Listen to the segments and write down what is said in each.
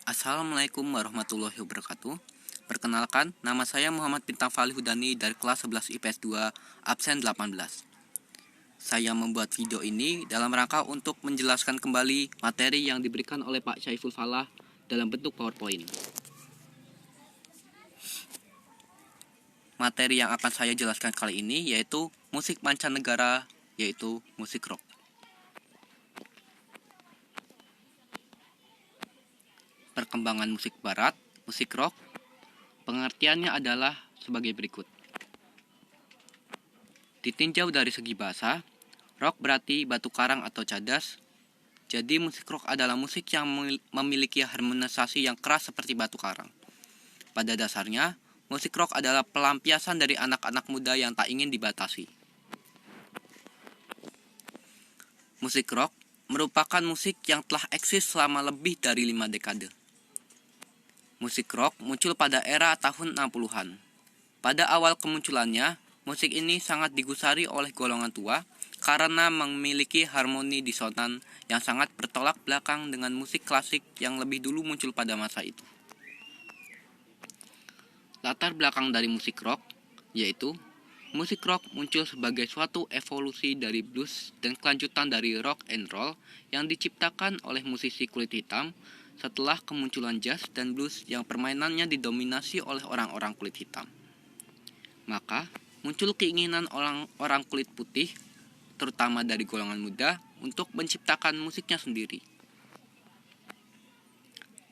Assalamualaikum warahmatullahi wabarakatuh. Perkenalkan, nama saya Muhammad Bintang Fali Hudani dari kelas 11 IPS 2, absen 18. Saya membuat video ini dalam rangka untuk menjelaskan kembali materi yang diberikan oleh Pak Syaiful Falah dalam bentuk PowerPoint. Materi yang akan saya jelaskan kali ini yaitu musik mancanegara, yaitu musik rock. Perkembangan musik barat, musik rock, pengertiannya adalah sebagai berikut. Ditinjau dari segi bahasa, rock berarti batu karang atau cadas. Jadi musik rock adalah musik yang memiliki harmonisasi yang keras seperti batu karang. Pada dasarnya, musik rock adalah pelampiasan dari anak-anak muda yang tak ingin dibatasi. Musik rock merupakan musik yang telah eksis selama lebih dari 5 dekade. Musik rock muncul pada era tahun 60-an. Pada awal kemunculannya, musik ini sangat digusari oleh golongan tua karena memiliki harmoni disonan yang sangat bertolak belakang dengan musik klasik yang lebih dulu muncul pada masa itu. Latar belakang dari musik rock yaitu musik rock muncul sebagai suatu evolusi dari blues dan kelanjutan dari rock and roll yang diciptakan oleh musisi kulit hitam setelah kemunculan jazz dan blues yang permainannya didominasi oleh orang-orang kulit hitam. Maka, muncul keinginan orang kulit putih, terutama dari golongan muda, untuk menciptakan musiknya sendiri.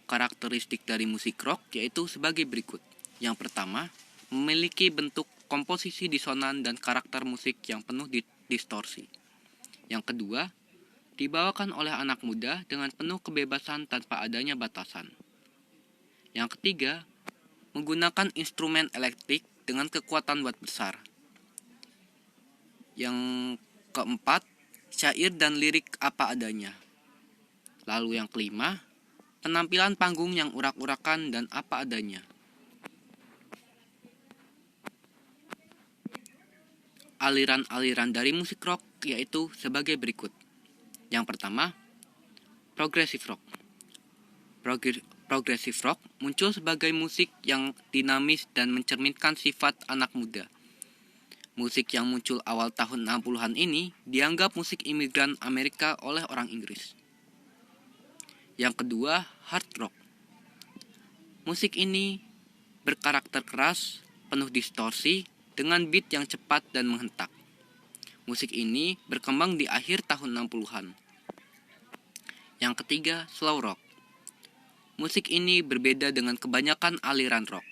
Karakteristik dari musik rock yaitu sebagai berikut. Yang pertama, memiliki bentuk komposisi disonan dan karakter musik yang penuh distorsi. Yang kedua, dibawakan oleh anak muda dengan penuh kebebasan tanpa adanya batasan. Yang ketiga, menggunakan instrumen elektrik dengan kekuatan watt besar. Yang keempat, syair dan lirik apa adanya. Lalu yang kelima, penampilan panggung yang urak-urakan dan apa adanya. Aliran-aliran dari musik rock yaitu sebagai berikut. Yang pertama, progressive rock. Progressive rock muncul sebagai musik yang dinamis dan mencerminkan sifat anak muda. Musik yang muncul awal tahun 60-an ini dianggap musik imigran Amerika oleh orang Inggris. Yang kedua, hard rock. Musik ini berkarakter keras, penuh distorsi, dengan beat yang cepat dan menghentak. Musik ini berkembang di akhir tahun 60-an. Yang ketiga, slow rock. Musik ini berbeda dengan kebanyakan aliran rock,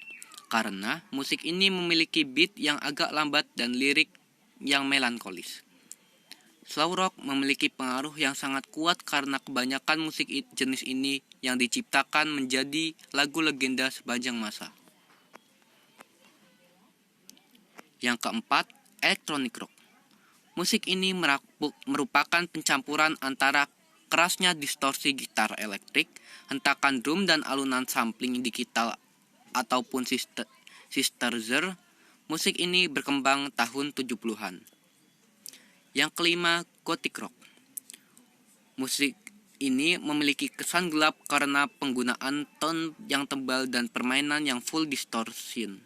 karena musik ini memiliki beat yang agak lambat dan lirik yang melankolis. Slow rock memiliki pengaruh yang sangat kuat karena kebanyakan musik jenis ini yang diciptakan menjadi lagu legenda sepanjang masa. Yang keempat, electronic rock. Musik ini merupakan pencampuran antara kerasnya distorsi gitar elektrik, hentakan drum dan alunan sampling digital ataupun synthesizer. Musik ini berkembang tahun 70-an. Yang kelima, gothic rock. Musik ini memiliki kesan gelap karena penggunaan tone yang tebal dan permainan yang full distortion.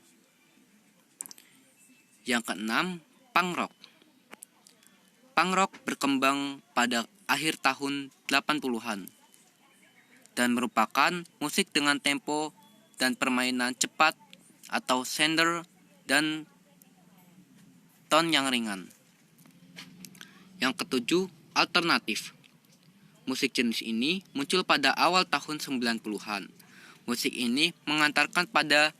Yang keenam, punk rock. Punk rock berkembang pada akhir tahun 80-an dan merupakan musik dengan tempo dan permainan cepat atau sender dan tone yang ringan. Yang ketujuh, alternatif. Musik jenis ini muncul pada awal tahun 90-an. Musik ini mengantarkan pada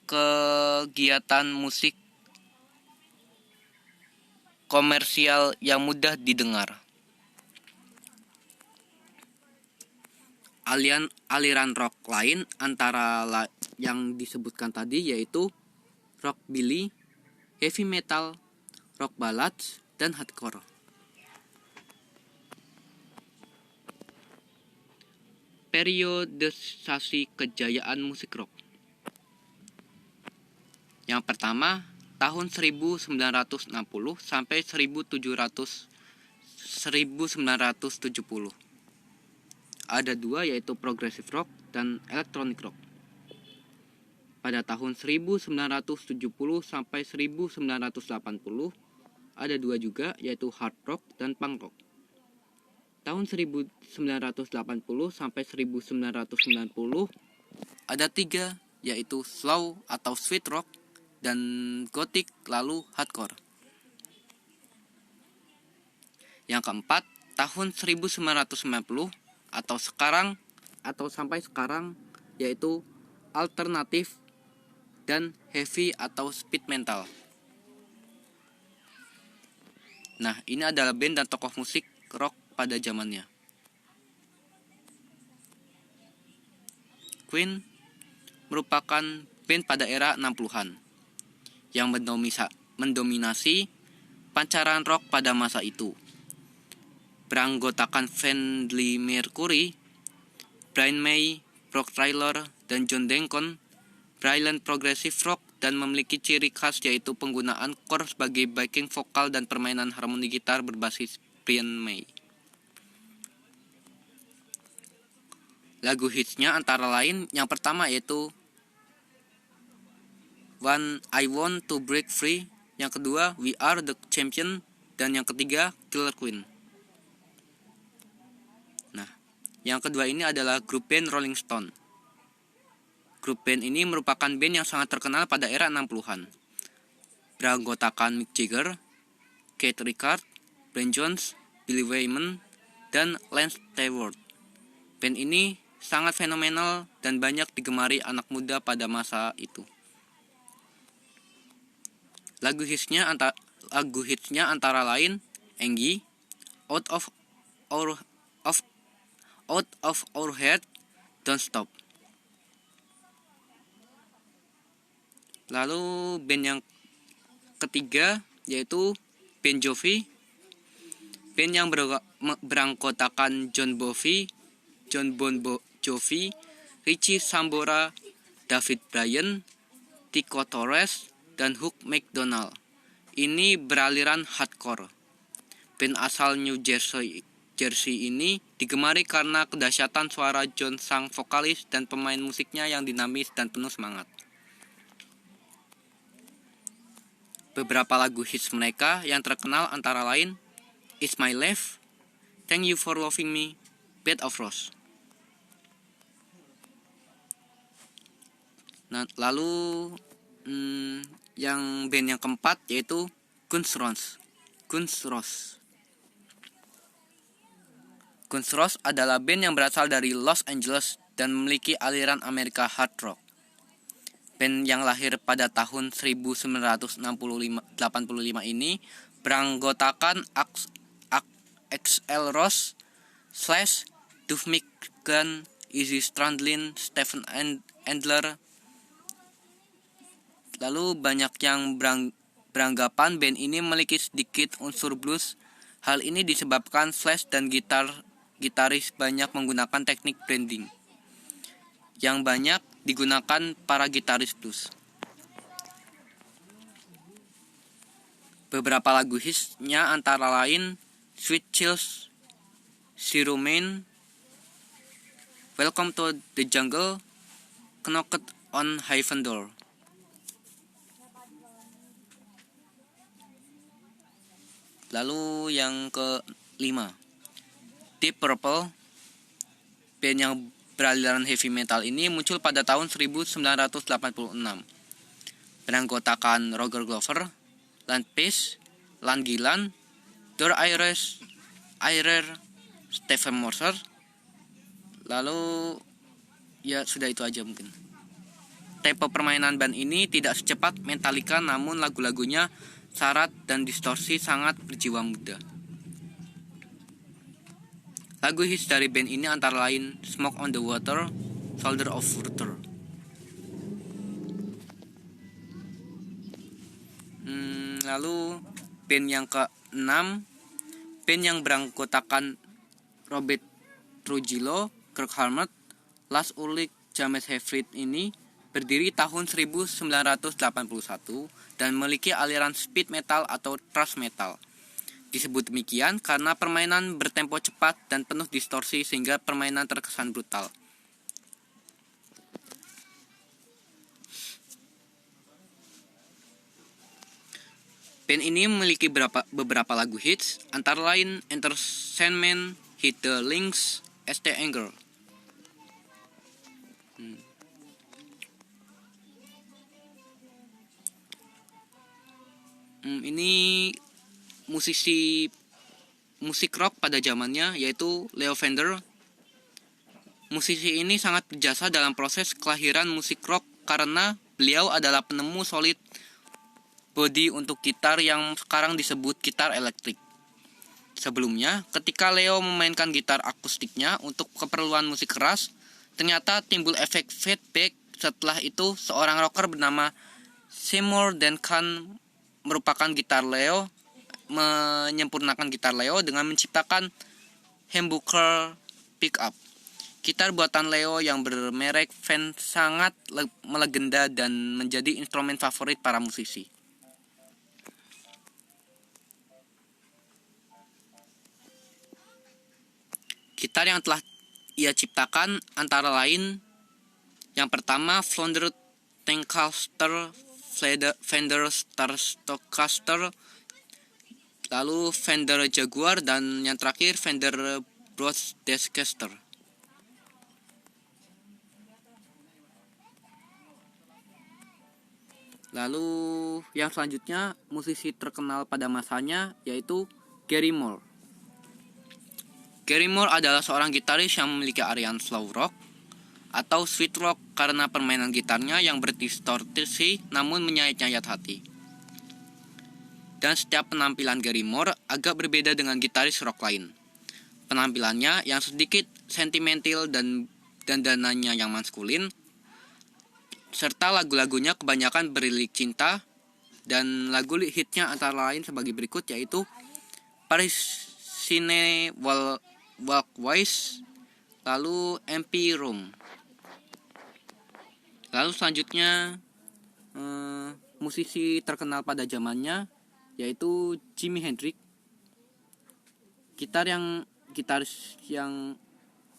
kegiatan musik komersial yang mudah didengar. Aliran rock lain antara yang disebutkan tadi yaitu rockabilly, heavy metal, rock ballads, dan hardcore. Periodisasi kejayaan musik rock. Yang pertama, tahun 1960 sampai 1970. ada dua, yaitu progressive rock dan electronic rock. Pada tahun 1970 sampai 1980 ada dua juga, yaitu hard rock dan punk rock. Tahun 1980 sampai 1990 ada tiga, yaitu slow atau sweet rock dan gothic, lalu hardcore. Yang keempat, tahun 1990 atau sampai sekarang, yaitu alternatif dan heavy atau speed metal. Nah, ini adalah band dan tokoh musik rock pada zamannya. Queen merupakan band pada era 60-an yang mendominasi pancaran rock pada masa itu. Beranggotakan Freddie Mercury, Brian May, Rob Taylor, dan John Deacon, Brilliant Progressive Rock, dan memiliki ciri khas yaitu penggunaan chord sebagai backing vokal dan permainan harmoni gitar berbasis Brian May. Lagu hitsnya antara lain yang pertama yaitu When I Want to Break Free, yang kedua We Are the Champion, dan yang ketiga Killer Queen. Nah, yang kedua ini adalah grup band Rolling Stone. Grup band ini merupakan band yang sangat terkenal pada era 60-an. Beranggotakan Mick Jagger, Keith Richards, Brian Jones, Billy Wyman, dan Lance Stewart. Band ini sangat fenomenal dan banyak digemari anak muda pada masa itu. Lagu hitsnya antara lain Angie, Out of Our Head, Don't Stop. Lalu band yang ketiga yaitu Bon Jovi. Band yang beranggotakan John Bon Jovi, Richie Sambora, David Bryan, Tico Torres, dan Hugh McDonald. Ini beraliran hardcore. Band asal New Jersey ini digemari karena kedahsyatan suara John sang vokalis dan pemain musiknya yang dinamis dan penuh semangat. Beberapa lagu hits mereka yang terkenal antara lain It's My Life, Thank You for Loving Me, Bed of Roses. Nah, lalu yang band yang keempat yaitu Guns N' Roses. Guns N' Roses adalah band yang berasal dari Los Angeles dan memiliki aliran Amerika hard rock. Band yang lahir pada tahun 1985 ini beranggotakan Axl Rose, Slash, Duff McKagan, Izzy Stradlin, Stephen Adler. Lalu banyak yang beranggapan band ini memiliki sedikit unsur blues. Hal ini disebabkan Slash dan gitaris banyak menggunakan teknik blending yang banyak digunakan para gitaris blues. Beberapa lagu hitsnya antara lain Sweet Chills, Zero Main, Welcome to the Jungle, Knocked on Heaven Door. Lalu yang kelima, Deep Purple. Band yang beraliran heavy metal ini muncul pada tahun 1986. Beranggotakan Roger Glover, Ian Pace, Ian Gillan, Dor Iris, Stephen Mercer. Lalu ya sudah itu aja mungkin. Tempo permainan band ini tidak secepat Metallica, namun lagu-lagunya syarat dan distorsi sangat berjiwa muda. Lagu hits dari band ini antara lain Smoke on the Water, Soldier of Fortune. Lalu band yang ke-6, band yang beranggotakan Robert Trujillo, Kirk Hammett, Lars Ulrich, James Hetfield ini berdiri tahun 1981 dan memiliki aliran speed metal atau thrash metal. Disebut demikian karena permainan bertempo cepat dan penuh distorsi sehingga permainan terkesan brutal. Band ini memiliki beberapa lagu hits, antara lain Enter Sandman, Hit the Links, ST Anger. Ini musisi musik rock pada zamannya, yaitu Leo Fender. Musisi ini sangat berjasa dalam proses kelahiran musik rock karena beliau adalah penemu solid body untuk gitar yang sekarang disebut gitar elektrik. Sebelumnya, ketika Leo memainkan gitar akustiknya untuk keperluan musik keras, ternyata timbul efek feedback. Setelah itu, seorang rocker bernama Seymour Duncan merupakan gitar Leo, menyempurnakan gitar Leo dengan menciptakan humbucker pickup. Gitar buatan Leo yang bermerek Fender sangat melegenda dan menjadi instrumen favorit para musisi. Gitar yang telah ia ciptakan antara lain yang pertama Fender Telecaster, Fender Stratocaster, lalu Fender Jaguar, dan yang terakhir Fender Broadcaster. Lalu yang selanjutnya musisi terkenal pada masanya yaitu Gary Moore. Gary Moore adalah seorang gitaris yang memiliki aliran slow rock atau sweet rock karena permainan gitarnya yang berdistorsi namun menyayat-nyayat hati. Dan setiap penampilan Gary Moore agak berbeda dengan gitaris rock lain. Penampilannya yang sedikit sentimental dan dandanannya yang maskulin, serta lagu-lagunya kebanyakan berlirik cinta, dan lagu hitnya antara lain sebagai berikut yaitu Parisine Walkways, lalu MP Room. Lalu selanjutnya musisi terkenal pada zamannya yaitu Jimi Hendrix. Gitaris yang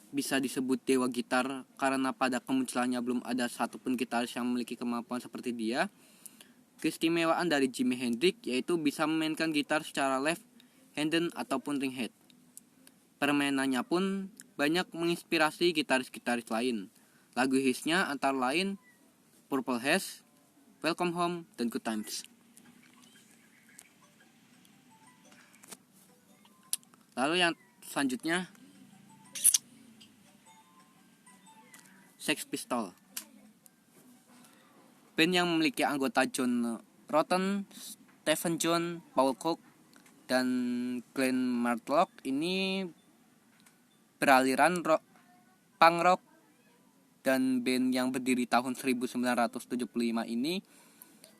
bisa disebut dewa gitar karena pada kemunculannya belum ada satupun gitaris yang memiliki kemampuan seperti dia. Keistimewaan dari Jimi Hendrix yaitu bisa memainkan gitar secara left-handed ataupun ring-head. Permainannya pun banyak menginspirasi gitaris-gitaris lain. Lagu hitsnya antara lain Purple Haze, Welcome Home, dan Good Times. Lalu yang selanjutnya Sex Pistols. Band yang memiliki anggota John Rotten, Stephen John, Paul Cook, dan Glenn Matlock ini beraliran punk rock, dan band yang berdiri tahun 1975 ini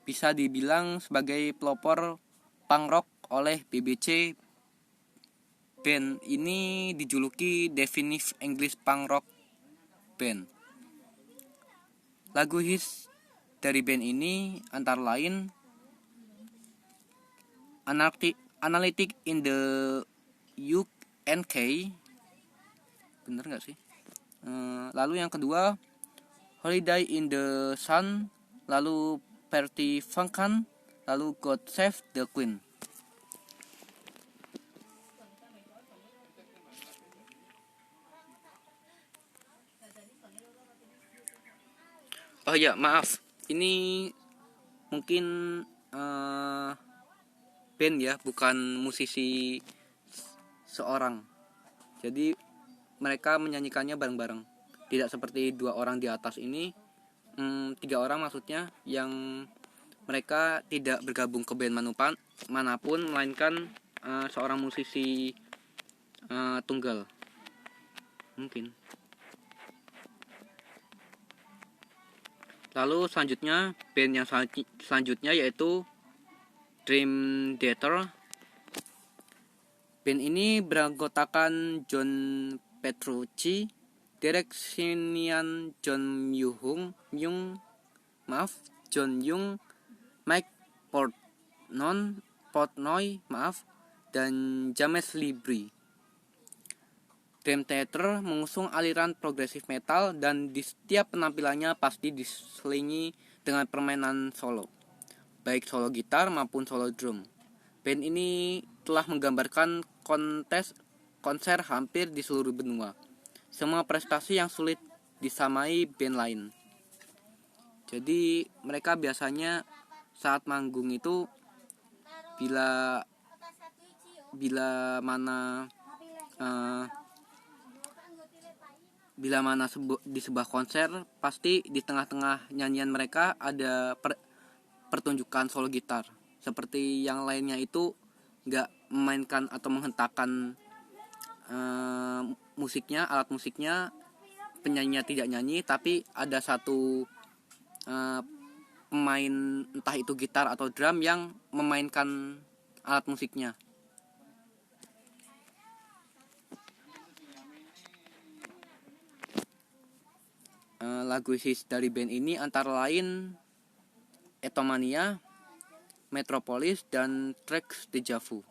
bisa dibilang sebagai pelopor punk rock oleh BBC. Band ini dijuluki Definitive English Punk Rock Band. Lagu hits dari band ini antara lain Analytic in the UK, bener gak sih? Lalu yang kedua Holiday in the Sun, lalu Pretty Funkan, lalu God Save the Queen. Oh ya, maaf, ini mungkin band ya, bukan musisi seorang. Jadi mereka menyanyikannya bareng-bareng. Tidak seperti dua orang di atas ini, 3 orang maksudnya, yang mereka tidak bergabung ke band manapun, melainkan seorang musisi tunggal. Mungkin. Lalu selanjutnya, band yang selanjutnya yaitu Dream Theater. Band ini beranggotakan John Petrucci, direksian John Young, Mike Portnoy, dan James Libri. Dream Theater mengusung aliran progresif metal dan di setiap penampilannya pasti diselingi dengan permainan solo, baik solo gitar maupun solo drum. Band ini telah menggambarkan konser hampir di seluruh benua. Semua prestasi yang sulit disamai band lain. Jadi mereka biasanya saat manggung itu bila mana di sebuah konser, pasti di tengah-tengah nyanyian mereka ada pertunjukan solo gitar. Seperti yang lainnya itu nggak memainkan atau menghentakkan alat musiknya, penyanyinya tidak nyanyi, tapi ada satu pemain, entah itu gitar atau drum, yang memainkan alat musiknya. Lagu hits dari band ini antara lain Etomania, Metropolis, dan Tracks Deja Vu.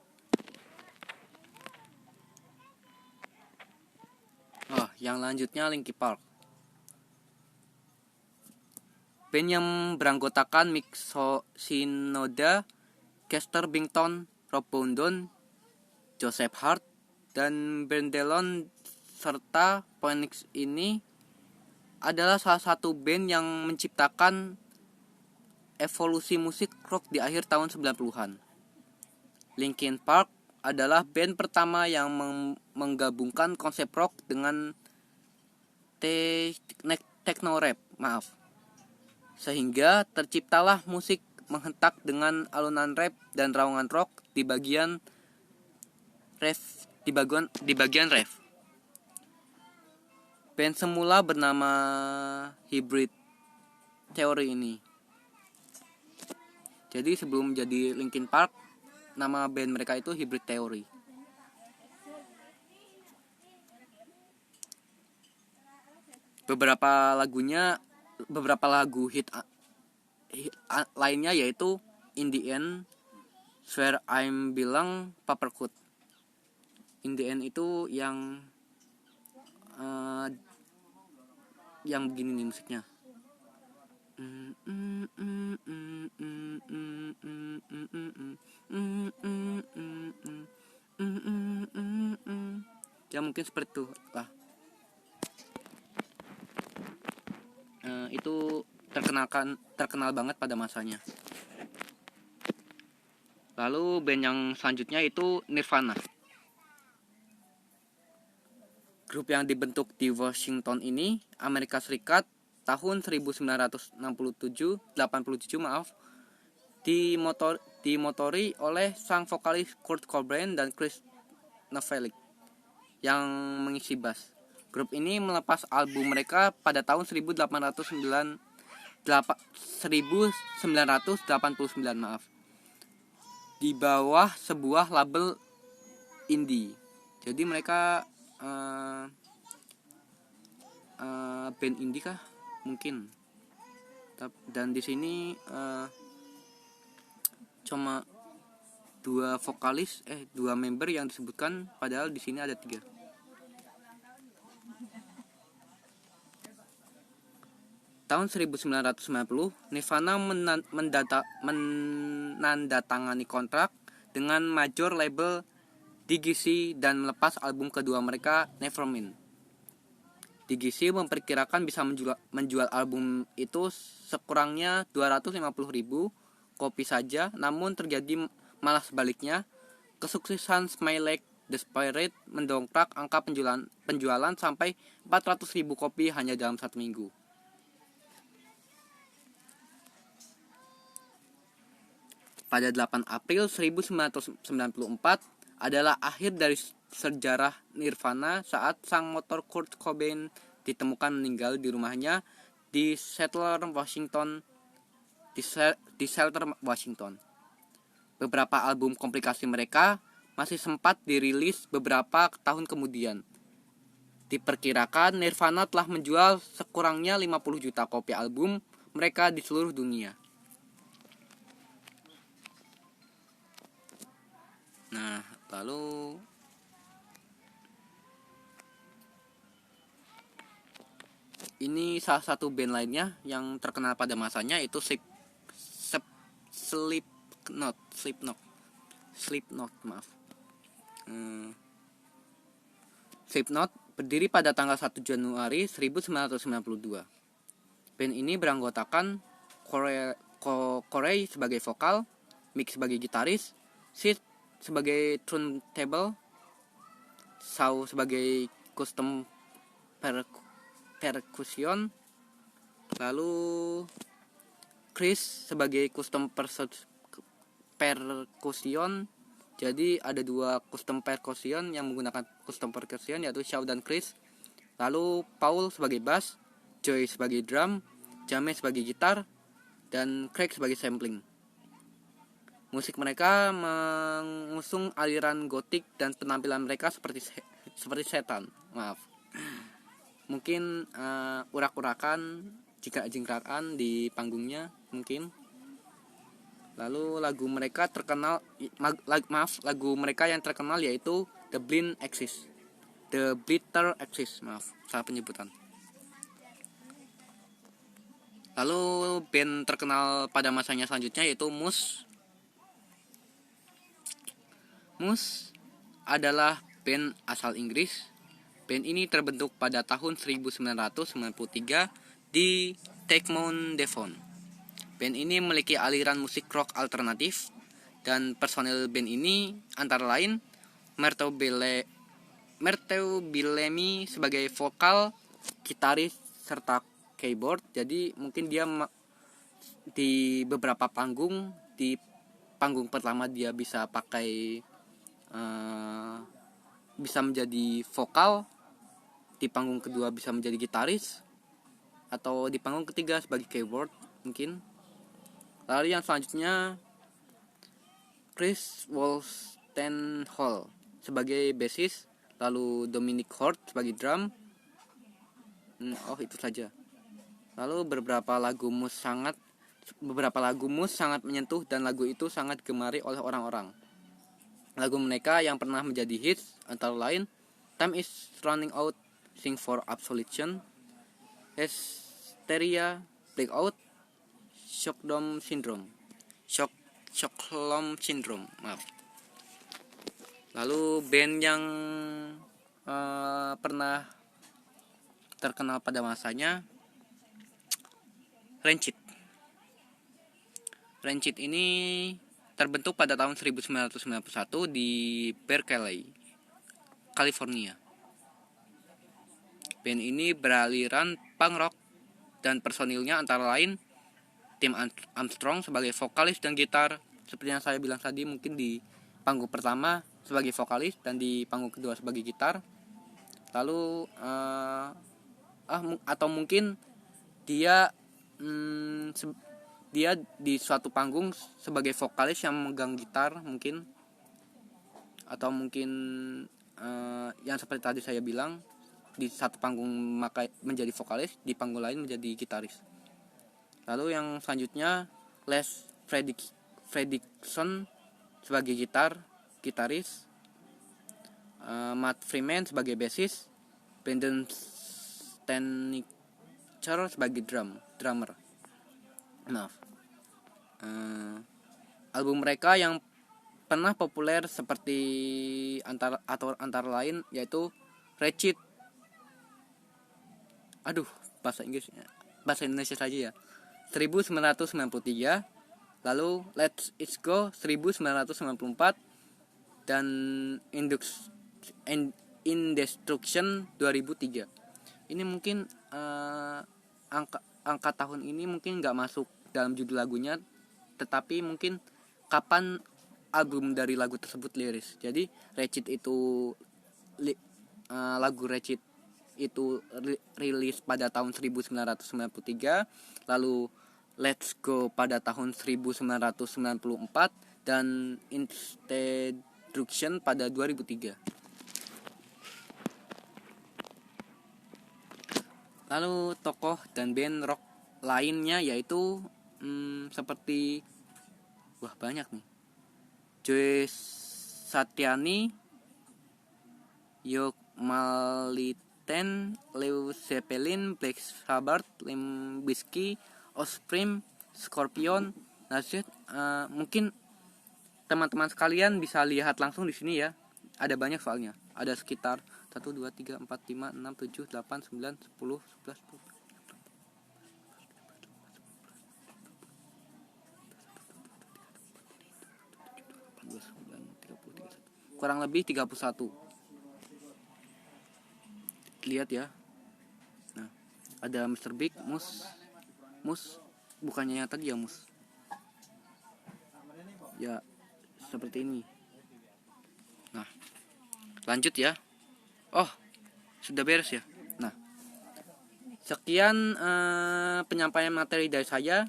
Yang lanjutnya Linkin Park. Band yang beranggotakan Mick Shinoda, Chester Bennington, Rob Bourdon, Joseph Hart, dan Ben Delon serta Phoenix ini adalah salah satu band yang menciptakan evolusi musik rock di akhir tahun 90-an. Linkin Park adalah band pertama yang menggabungkan konsep rock dengan techno rap, sehingga terciptalah musik menghentak dengan alunan rap dan raungan rock di bagian ref. Band semula bernama Hybrid Theory ini. Jadi sebelum jadi Linkin Park, nama band mereka itu Hybrid Theory. Beberapa lagu hit lainnya yaitu In the End, Swear I'm Bilang, Papercut. In the End itu yang begini nih musiknya. Ya mungkin seperti itu lah. Itu terkenal banget pada masanya. Lalu band yang selanjutnya itu Nirvana. Grup yang dibentuk di Washington ini, Amerika Serikat, tahun 1987, dimotori oleh sang vokalis Kurt Cobain dan Chris Novoselic yang mengisi bass. Grup ini melepas album mereka pada tahun 1989 di bawah sebuah label indie. Jadi mereka band indie kah mungkin. Dan di sini cuma dua member yang disebutkan, padahal di sini ada 3. Tahun 1990, Nirvana menandatangani kontrak dengan major label DGC dan melepas album kedua mereka, Nevermind. DGC memperkirakan bisa menjual album itu sekurangnya 250.000 kopi saja, namun terjadi malah sebaliknya. Kesuksesan Smile Like the Spirit mendongkrak angka penjualan sampai 400.000 kopi hanya dalam 1 minggu. Pada 8 April 1994 adalah akhir dari sejarah Nirvana saat sang motor Kurt Cobain ditemukan meninggal di rumahnya di Seattle, Washington. Beberapa album kompilasi mereka masih sempat dirilis beberapa tahun kemudian. Diperkirakan Nirvana telah menjual sekurangnya 50 juta kopi album mereka di seluruh dunia. Nah, Lalu ini salah satu band lainnya yang terkenal pada masanya, itu Slipknot, maaf. Slipknot berdiri pada tanggal 1 Januari 1992. Band ini beranggotakan Corey sebagai vokal, Mick sebagai gitaris, Sid sebagai turntable, Shaw sebagai custom percussion, lalu Chris sebagai custom percussion. Jadi ada dua custom percussion yang menggunakan custom percussion, yaitu Shaw dan Chris. Lalu Paul sebagai bass, Joy sebagai drum, James sebagai gitar, dan Craig sebagai sampling. Musik mereka mengusung aliran gotik dan penampilan mereka seperti setan. Maaf. Mungkin urak-urakan, jingkrak-jingkrakan di panggungnya mungkin. Lalu lagu mereka yang terkenal yaitu The Bitter Axis, maaf, salah penyebutan. Lalu band terkenal pada masanya selanjutnya yaitu Muse. Muse adalah band asal Inggris. Band ini terbentuk pada tahun 1993 di Teichmount, Devon. Band ini memiliki aliran musik rock alternatif, dan personil band ini antara lain Merteu Bellamy sebagai vokal, gitaris, serta keyboard. Jadi mungkin dia di beberapa panggung, di panggung pertama dia bisa pakai bisa menjadi vokal, di panggung kedua bisa menjadi gitaris, atau di panggung ketiga sebagai keyboard mungkin. Lalu yang selanjutnya Chris Wolstenholme sebagai bassist, lalu Dominic Hort sebagai drum. Itu saja. Lalu beberapa lagu Muse sangat menyentuh, dan lagu itu sangat gemari oleh orang-orang. Lagu mereka yang pernah menjadi hits antara lain Time Is Running Out, Sing for Absolution, Hysteria, Blackout, Stockholm Syndrome, maaf. Lalu band yang pernah terkenal pada masanya, Rancid ini terbentuk pada tahun 1991 di Berkeley, California. Band ini beraliran punk rock, dan personilnya antara lain Tim Armstrong sebagai vokalis dan gitar, seperti yang saya bilang tadi, mungkin di panggung pertama sebagai vokalis dan di panggung kedua sebagai gitar. Lalu atau mungkin dia di suatu panggung sebagai vokalis yang memegang gitar mungkin, atau mungkin yang seperti tadi saya bilang, di satu panggung menjadi vokalis, di panggung lain menjadi gitaris. Lalu yang selanjutnya Les Fredriksson sebagai gitaris, Matt Freeman sebagai bassist, Brendan Stanicher sebagai drummer. Maaf. Album mereka yang pernah populer seperti antara lain yaitu Wretched. Bahasa Indonesia saja ya. 1993, lalu Let's It Go 1994, dan Indestruction 2003. Ini mungkin angka tahun ini mungkin nggak masuk dalam judul lagunya, tetapi mungkin kapan album dari lagu tersebut liris. Jadi Wretched itu lagu Wretched itu rilis pada tahun 1993, lalu Let's Go pada tahun 1994, dan Indestruction pada 2003. Lalu tokoh dan band rock lainnya yaitu seperti banyak nih. Joe Satyani, Yok Maliten, Led Zeppelin, Black Sabbath, Limp Bizkit, Offspring, Scorpion, Nazareth. Mungkin teman-teman sekalian bisa lihat langsung di sini ya. Ada banyak soalnya. Ada sekitar 1 2 3 4 5 6 7 8 9 10 11 12. Kurang lebih 31. Lihat ya. Nah, ada Mr. Big, Mus bukannya yang tadi ya, Mus. Ya, seperti ini. Nah, lanjut ya. Oh, sudah beres ya. Nah, sekian penyampaian materi dari saya.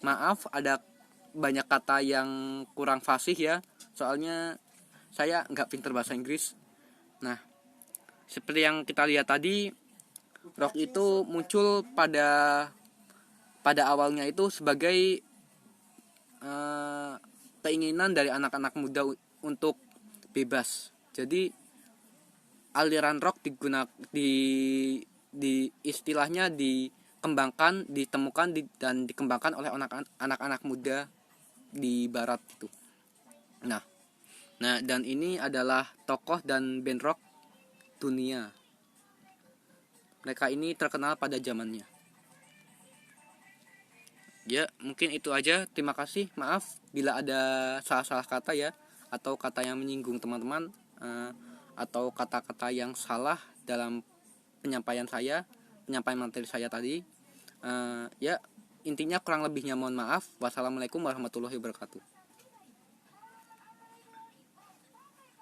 Maaf ada banyak kata yang kurang fasih ya. Soalnya saya nggak pinter bahasa Inggris. Nah, seperti yang kita lihat tadi, rock itu muncul pada awalnya itu sebagai keinginan dari anak-anak muda untuk bebas. Jadi aliran rock istilahnya ditemukan dan dikembangkan oleh anak-anak muda di barat itu. Nah, dan ini adalah tokoh dan band rock dunia. Mereka ini terkenal pada zamannya. Ya, mungkin itu aja. Terima kasih. Maaf bila ada salah-salah kata ya, atau kata yang menyinggung teman-teman, atau kata-kata yang salah dalam penyampaian materi saya tadi. Ya, intinya kurang lebihnya mohon maaf. Wassalamualaikum warahmatullahi wabarakatuh.